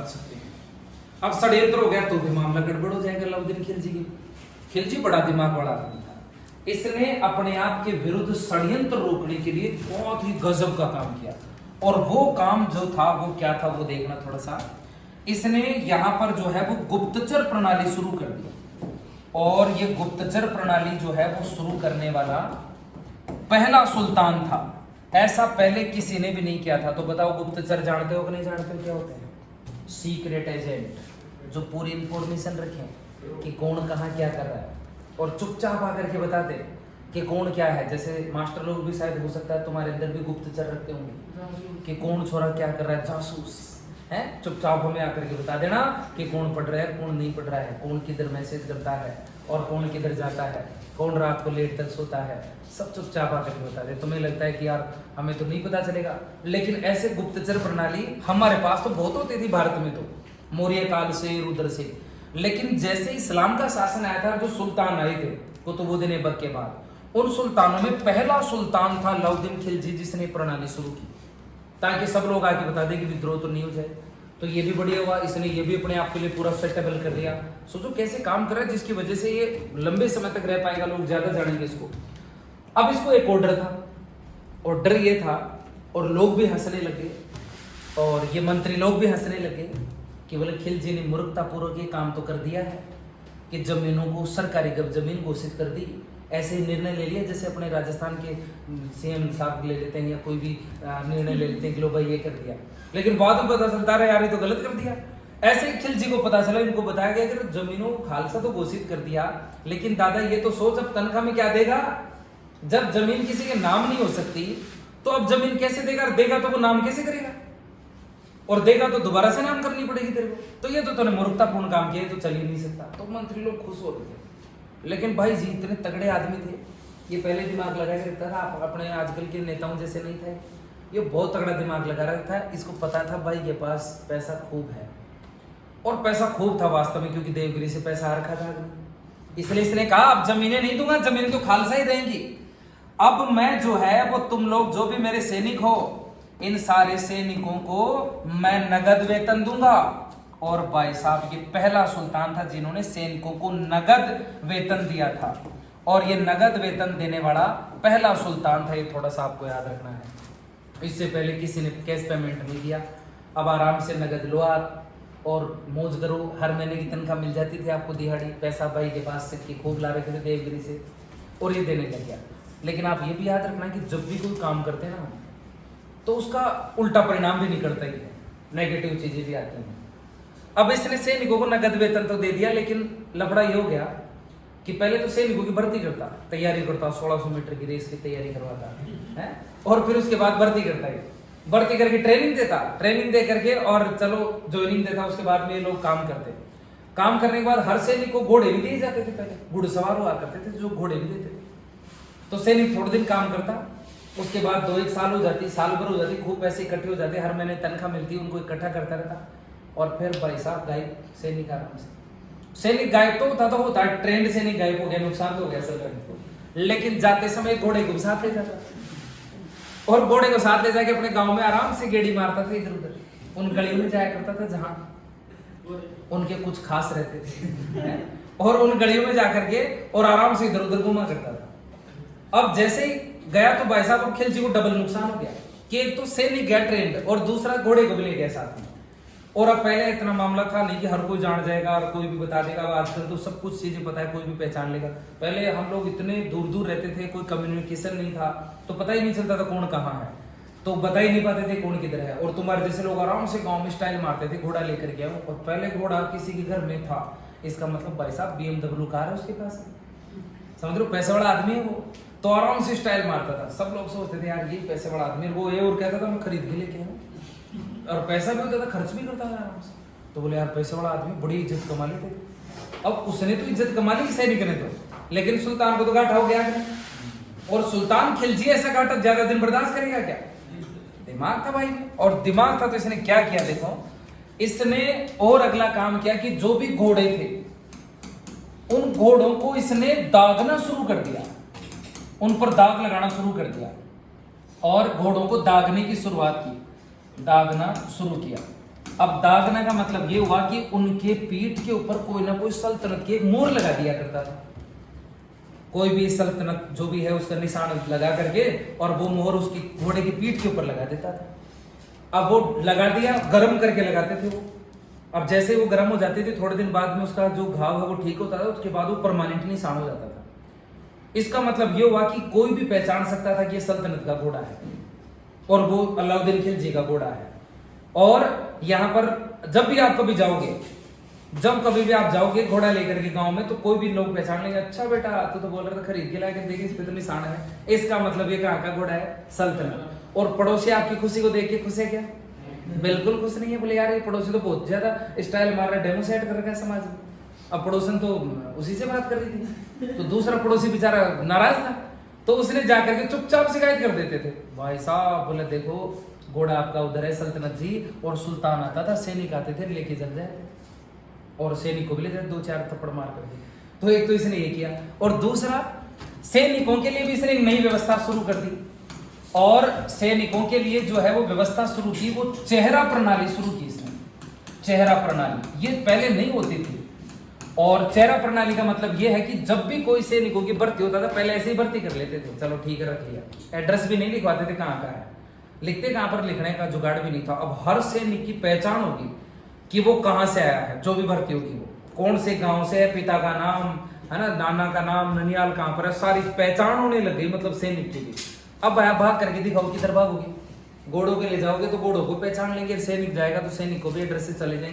बच सकते हैं। अब षड्यंत्र हो गया तो भी मामला गड़बड़ हो जाएगा अलाउद्दीन खिलजी की। खिलजी बड़ा दिमाग वाला आदमी था, इसने अपने आप के विरुद्ध षड्यंत्र रोकने के लिए बहुत ही गजब का काम किया। और वो काम जो था वो क्या था वो देखना थोड़ा सा। इसने यहाँ पर जो है वो गुप्तचर प्रणाली शुरू कर दी, और ये गुप्तचर प्रणाली जो है वो शुरू करने वाला पहला सुल्तान था। ऐसा पहले किसी ने भी नहीं किया था। तो बताओ गुप्तचर जानते हो कि नहीं जानते हो क्या होते हैं? सीक्रेट एजेंट जो पूरी इंफॉर्मेशन रखें कि कौन कहाँ क्या कर रहा है और चुपचाप आकर के बताते कि कौन क्या है। जैसे मास्टर लोग भी शायद हो सकता है तुम्हारे अंदर भी गुप्तचर रखते होंगे कि कौन छोरा क्या कर रहा है, जासूस है। चुपचाप हमें आकर के बता देना कि कौन पढ़ रहा है कौन नहीं पढ़ रहा है, कौन किधर मैसेज करता है और कौन किधर जाता है, कौन रात को लेट तक सोता है, सब चुपचाप आकर के बता दे। तुम्हें लगता है कि यार हमें तो नहीं पता चलेगा, लेकिन ऐसे गुप्तचर प्रणाली हमारे पास तो बहुत होती थी भारत में, तो मौर्य काल से रुद्र से। लेकिन जैसे इस्लाम का शासन आया था, जो सुल्तान आए थे कुतुबुद्दीन ऐबक के बाद, उन सुल्तानों में पहला सुल्तान था अलाउद्दीन खिलजी, जिसने प्रणाली शुरू की ताकि सब लोग आके बता दें कि विद्रोह तो नहीं हो जाए। तो ये भी बढ़िया हुआ, इसने ये भी अपने आप के लिए पूरा सेटेबल कर लिया। सोचो कैसे काम कर रहा है, जिसकी वजह से ये लंबे समय तक रह पाएगा, लोग ज्यादा जानेंगे इसको। अब इसको एक ऑर्डर था, ऑर्डर ये था, और लोग भी हंसने लगे और ये मंत्री लोग भी हंसने लगे कि बोले खिलजी ने मूर्खतापूर्वक ये काम तो कर दिया है कि जमीनों को सरकारी जमीन घोषित कर दी। ऐसे निर्णय ले लिया जैसे अपने राजस्थान के सीएम साहब ले लेते हैं या कोई भी निर्णय ले लेते हैं कि लो भाई ये कर दिया, लेकिन बाद में पता चलता है यार ये तो गलत कर दिया। ऐसे ही खिलजी को पता चला, इनको बताया गया कि जमीनों को खालसा तो घोषित कर दिया, लेकिन दादा ये तो सोच अब तनख्वाह में क्या देगा। जब जमीन किसी के नाम नहीं हो सकती तो अब जमीन कैसे देगा, देगा तो वो नाम कैसे करेगा, और देगा तो दोबारा से नाम करनी पड़ेगी तेरे को। तो ये तो तूने मूर्खतापूर्ण काम किया, तो चल ही नहीं सकता। तो मंत्री लोग खुश हो रहे थे, लेकिन भाई जी इतने तगड़े आदमी थे, ये पहले दिमाग लगा के रखता था। अपने आजकल के नेताओं जैसे नहीं थे, ये बहुत तगड़ा दिमाग लगा रखा था। इसको पता था भाई के पास पैसा खूब है, और पैसा खूब था वास्तव में, क्योंकि देवगिरी से पैसा आ रखा था। इसलिए इसने कहा अब जमीनें नहीं दूंगा, जमीन तो खालसा ही देंगी। अब मैं जो है वो तुम लोग जो भी मेरे सैनिक हो, इन सारे सैनिकों को मैं नगद वेतन दूंगा। और भाई साहब ये पहला सुल्तान था जिन्होंने सैनिकों को नगद वेतन दिया था, और ये नगद वेतन देने वाला पहला सुल्तान था। ये थोड़ा सा आपको याद रखना है, इससे पहले किसी ने कैश पेमेंट नहीं दिया। अब आराम से नगद लो आप और मौज करो, हर महीने की तनख्वाह मिल जाती थी आपको दिहाड़ी। पैसा भाई के पास से खूब ला रखे थे देवगिरी से, और ये देने लग गया। लेकिन आप ये भी याद रखना कि जब भी कोई काम करते हैं ना, तो उसका उल्टा परिणाम भी निकलता ही है, नेगेटिव चीजें भी आती हैं। अब इसने सैनिकों को नगद वेतन तो दे दिया, लेकिन लफड़ा ये हो गया कि पहले तो सैनिकों की भर्ती करता, तैयारी करता, 1600 मीटर की रेस की तैयारी करवाता है, और फिर उसके बाद भर्ती करता है, भर्ती करके ट्रेनिंग देता, ट्रेनिंग दे करके और चलो ज्वाइनिंग देता। उसके बाद में ये लोग काम करते, काम करने के बाद हर सैनिक को घोड़े भी दिए जाते थे। पहले घुड़सवार हुआ करते थे जो घोड़े भी देते थे। तो सैनिक थोड़े दिन काम करता, उसके बाद 2-1 साल हो जाती, साल भर हो जाती, खूब पैसे इकट्ठे हो जाते, हर महीने तनख्वाह मिलती, उनको इकट्ठा करता रहता। और फिर भाई साहब गायब सैनिक, आराम से सैनिक गायब तो होता है, ट्रेंड सैनिक गायब हो गया, नुकसान तो हो गया सब, लेकिन जाते समय घोड़े को साथ ले जाता, और घोड़े को साथ ले जाके अपने गांव में आराम से गेड़ी मारता था इधर उधर। उन गलियों में जाया करता था जहां उनके कुछ खास रहते थे, और उन गलियों में जाकर के और आराम से इधर उधर घूमा करता था। अब जैसे ही गया तो भाई साहब अब खिलजी को डबल नुकसान हो गया कि एक तो सैनिक गया ट्रेंड, और दूसरा घोड़े को भी ले गया साथ में। और अब पहले इतना मामला था नहीं कि हर कोई जान जाएगा और कोई भी बता देगा। आजकल तो सब कुछ चीजें पता है, कोई भी पहचान लेगा। पहले हम लोग इतने दूर दूर रहते थे, कोई कम्युनिकेशन नहीं था, तो पता ही नहीं चलता था कौन कहाँ है, तो बता ही नहीं पाते थे कौन किधर है। और तुम्हारे जैसे लोग आराम से गाँव में स्टाइल मारते थे, घोड़ा लेकर के। और पहले घोड़ा किसी के घर में था, इसका मतलब भाई साहब BMW कार है उसके पास, समझ लो पैसे वाला आदमी है वो, तो आराम से स्टाइल मारता था। सब लोग सोचते थे यार ये पैसे वाला आदमी, वो ये और कहता था मैं खरीद के लेके आऊँ, और पैसा भी होता था, खर्च भी करता था आराम से। तो बोले यार पैसे वाला आदमी, बड़ी इज्जत कमा ली थे। अब उसने तो इज्जत कमा ली सैनिक ने तो, लेकिन सुल्तान को तो घाटा हो गया। और सुल्तान खिलजी ऐसा घाटा ज्यादा दिन बर्दाश्त करेगा क्या? दिमाग था भाई, और दिमाग था तो इसने क्या किया देखो, इसने और अगला काम किया कि जो भी घोड़े थे उन घोड़ों को इसने दागना शुरू कर दिया, उन पर दाग लगाना शुरू कर दिया, और घोड़ों को दागने की शुरुआत की, दागना शुरू किया। अब दागना का मतलब ये हुआ कि उनके पीठ के ऊपर कोई ना कोई सल्तनत की एक मोहर लगा दिया करता था। कोई भी सल्तनत जो भी है उसका निशान लगा करके और वो मोहर उसकी घोड़े की पीठ के ऊपर लगा देता था। अब वो लगा दिया, गर्म करके लगाते थे वो। अब जैसे वो गर्म हो जाते थे थोड़े दिन बाद में उसका जो घाव है वो ठीक होता था, उसके बाद वो परमानेंट निशान हो जाता था। इसका मतलब ये हुआ कि कोई भी पहचान सकता था कि ये सल्तनत का घोड़ा है और वो अलाउद्दीन खिलजी का घोड़ा है। और यहाँ पर जब भी आप कभी जाओगे, जब कभी भी आप जाओगे घोड़ा लेकर के गांव में, तो कोई भी लोग पहचान लेंगे, अच्छा बेटा तो बोल रहा था खरीद के लाके, देखिए इस पे तो निशान है। इसका मतलब ये कहाँ का घोड़ा है? सल्तनत। और पड़ोसी आपकी खुशी को देख के खुश है क्या? बिल्कुल खुश नहीं है। बोले यार ये पड़ोसी तो बहुत ज्यादा स्टाइल मार रहा है, डेमोसेट कर रखा है समाज में। अब पड़ोसन तो उसी से बात कर रही थी, तो दूसरा पड़ोसी बेचारा नाराज था, तो उसने जाकर के चुपचाप शिकायत कर देते थे। भाई साहब बोले देखो घोड़ा आपका उधर है सल्तनत जी, और सुल्तान आता था, सैनिक आते थे लेके चल जाए, और सैनिक को भी ले जाए 2-4 थप्पड़ मार करके। तो एक तो इसने ये किया, और दूसरा सैनिकों के लिए भी इसने एक नई व्यवस्था शुरू कर दी। और सैनिकों के लिए जो है वो व्यवस्था शुरू की, वो चेहरा प्रणाली शुरू की इसने। चेहरा प्रणाली ये पहले नहीं होती थी। और चेहरा प्रणाली का मतलब ये है कि जब भी कोई सैनिकों की भर्ती होता था, पहले ऐसे ही भर्ती कर लेते थे, चलो ठीक है रख लिया, एड्रेस भी नहीं लिखवाते थे कहाँ का है, लिखते कहाँ पर, लिखने का जुगाड़ भी नहीं था। अब हर सैनिक की पहचान होगी कि वो कहाँ से आया है, जो भी भर्ती होगी वो कौन से गांव से है, पिता का नाम है ना, नाना का नाम, ननियाल कहाँ पर है, सारी पहचान होने लग गई मतलब सैनिक की भी। अब आया भाग करके दिखाओ किधर भागोगे, घोड़ों के ले जाओगे तो घोड़ों को पहचान लेंगे, सैनिक जाएगा तो सैनिक को भी एड्रेस से चले जाएंगे।